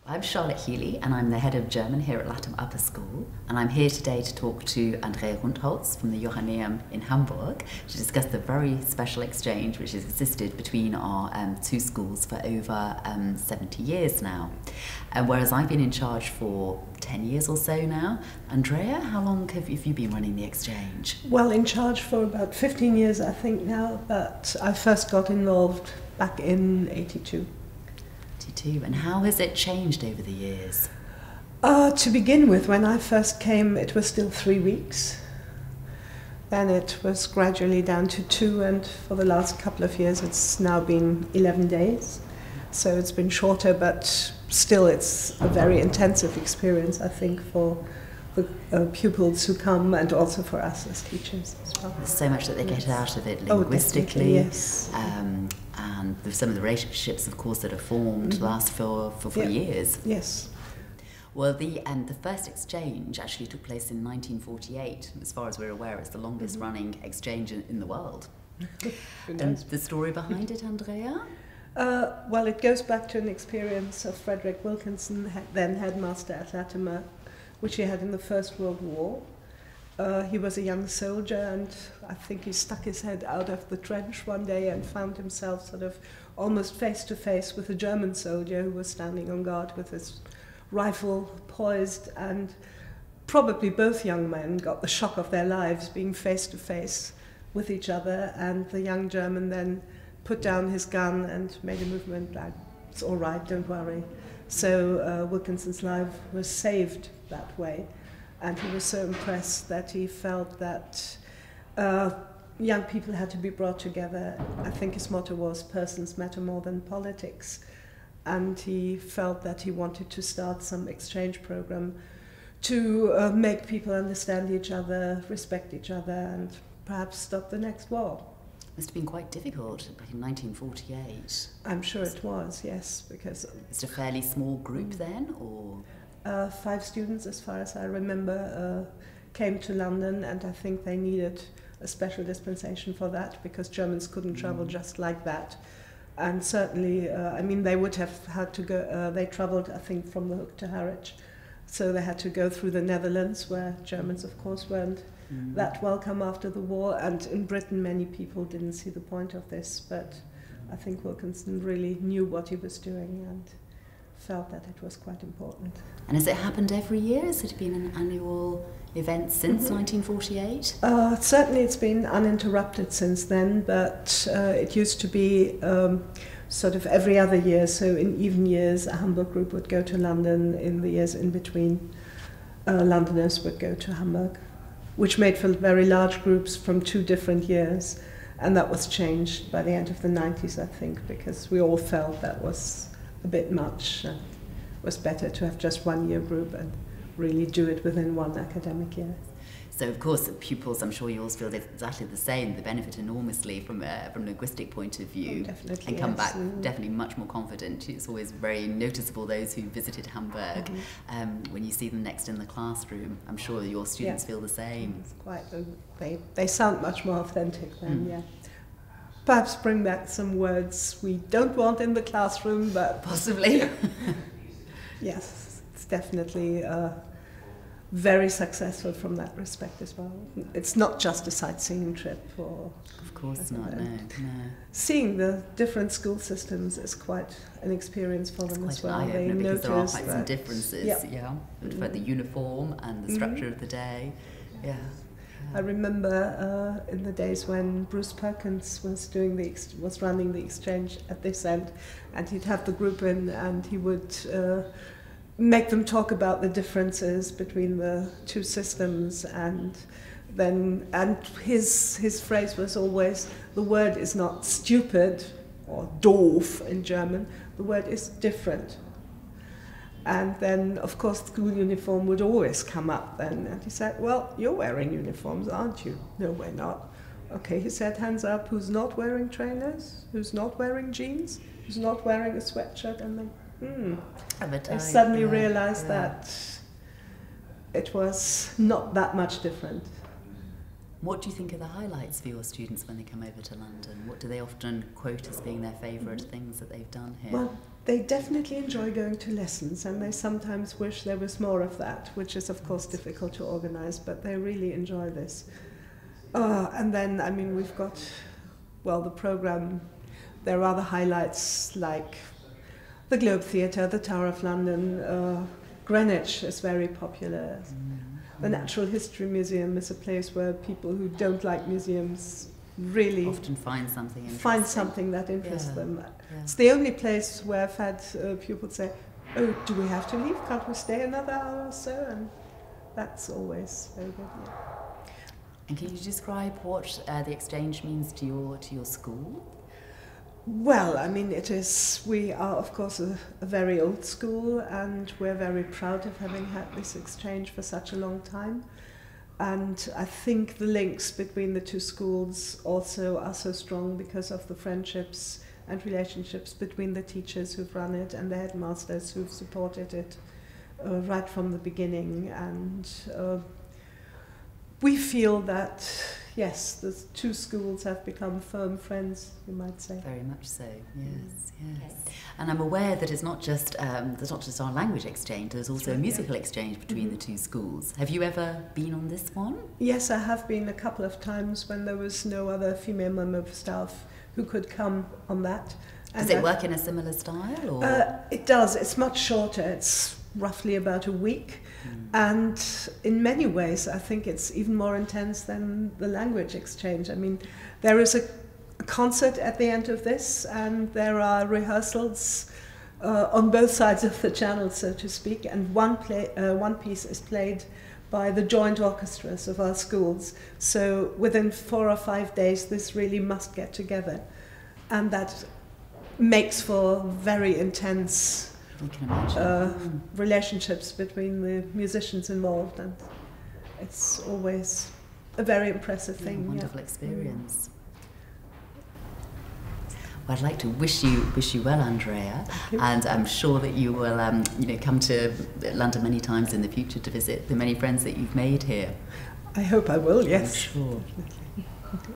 I'm Charlotte Healy, and I'm the head of German here at Latymer Upper School, and I'm here today to talk to Andrea Rundholz from the Johanneum in Hamburg to discuss the very special exchange which has existed between our two schools for over 70 years now. Whereas I've been in charge for 10 years or so now. Andrea, how long have you been running the exchange? Well, in charge for about 15 years, I think now, but I first got involved back in '82. And how has it changed over the years? To begin with, when I first came, it was still 3 weeks. Then it was gradually down to 2, and for the last couple of years, it's now been 11 days. So it's been shorter, but still it's a very intensive experience, I think, for the pupils who come and also for us as teachers as well. There's so much that they get out of it linguistically. Yes. And some of the relationships, of course, that are formed last for years. Yes. Well, the first exchange actually took place in 1948. As far as we're aware, it's the longest running exchange in the world. And the story behind it, Andrea? Well, it goes back to an experience of Frederick Wilkinson, then headmaster at Latymer, which he had in the First World War. He was a young soldier, and I think he stuck his head out of the trench one day and found himself sort of almost face to face with a German soldier who was standing on guard with his rifle poised, and probably both young men got the shock of their lives being face to face with each other, and the young German then put down his gun and made a movement like, "It's all right, don't worry." So Wilkinson's life was saved that way. And he was so impressed that he felt that young people had to be brought together. I think his motto was, "Persons matter more than politics." And he felt that he wanted to start some exchange program to make people understand each other, respect each other, and perhaps stop the next war. Must have been quite difficult back in 1948. I'm sure it was, yes, because... Is it a fairly small group then, or...? 5 students, as far as I remember, came to London, and I think they needed a special dispensation for that because Germans couldn't travel just like that. And certainly, I mean, they would have had to go, they travelled, I think, from the Hook to Harwich, so they had to go through the Netherlands, where Germans, of course, weren't that welcome after the war, and in Britain many people didn't see the point of this, but I think Wilkinson really knew what he was doing and felt that it was quite important. And has it happened every year? Has it been an annual event since 1948? Certainly it's been uninterrupted since then, but it used to be sort of every other year, so in even years a Hamburg group would go to London, in the years in between Londoners would go to Hamburg, which made for very large groups from 2 different years, and that was changed by the end of the 90s, I think, because we all felt that was a bit much. It was better to have just 1 year group and really do it within 1 academic year. So, of course, pupils, I'm sure you all feel exactly the same. They benefit enormously from a linguistic point of view, definitely, and come yes. back definitely much more confident. It's always very noticeable, those who visited Hamburg, when you see them next in the classroom. I'm sure your students feel the same. It's quite, they sound much more authentic then, yeah. Perhaps bring back some words we don't want in the classroom, but... Possibly. Yes, it's definitely very successful from that respect as well. It's not just a sightseeing trip. Of course not, no. Seeing the different school systems is quite an experience for them as well. They notice there are quite some differences, for the uniform and the structure of the day. Yeah. I remember in the days when Bruce Perkins was running the exchange at this end, and he'd have the group in, and he would make them talk about the differences between the 2 systems, and his phrase was always, the word is not stupid or doof in German, the word is different. And then, of course, the school uniform would always come up then. And he said, "Well, you're wearing uniforms, aren't you?" "No, we're not." "Okay," he said, "hands up, who's not wearing trainers? Who's not wearing jeans? Who's not wearing a sweatshirt?" And then, I suddenly realized that it was not that much different. What do you think are the highlights for your students when they come over to London? What do they often quote as being their favourite things that they've done here? Well, they definitely enjoy going to lessons, and they sometimes wish there was more of that, which is of course difficult to organise, but they really enjoy this. And then, I mean, we've got, well, the programme, there are other highlights like the Globe Theatre, the Tower of London, Greenwich is very popular. The Natural History Museum is a place where people who don't like museums really often find something that interests them. Yeah. It's the only place where I've had pupils say, "Oh, do we have to leave? Can't we stay another hour or so?" And that's always very good. Yeah. And can you describe what the exchange means to your school? Well, I mean, we are of course a very old school, and we're very proud of having had this exchange for such a long time. And I think the links between the two schools also are so strong because of the friendships and relationships between the teachers who've run it and the headmasters who've supported it right from the beginning. And we feel that, yes, the two schools have become firm friends, you might say. Very much so, yes, yes. And I'm aware that it's not just our language exchange, there's also a musical exchange between the two schools. Have you ever been on this one? Yes, I have been a couple of times when there was no other female member of staff who could come on that. Does it work in a similar style? Or? It does. It's much shorter. It's roughly about a week. And in many ways, I think it's even more intense than the language exchange. I mean, there is a concert at the end of this, and there are rehearsals on both sides of the channel, so to speak, and one piece is played by the joint orchestras of our schools. So within 4 or 5 days, this really must get together. And that makes for very intense relationships between the musicians involved, and it's always a very impressive thing. Wonderful experience. Well, I'd like to wish you well, Andrea, and I'm sure that you will come to London many times in the future to visit the many friends that you've made here. I hope I will, yes. I'm sure.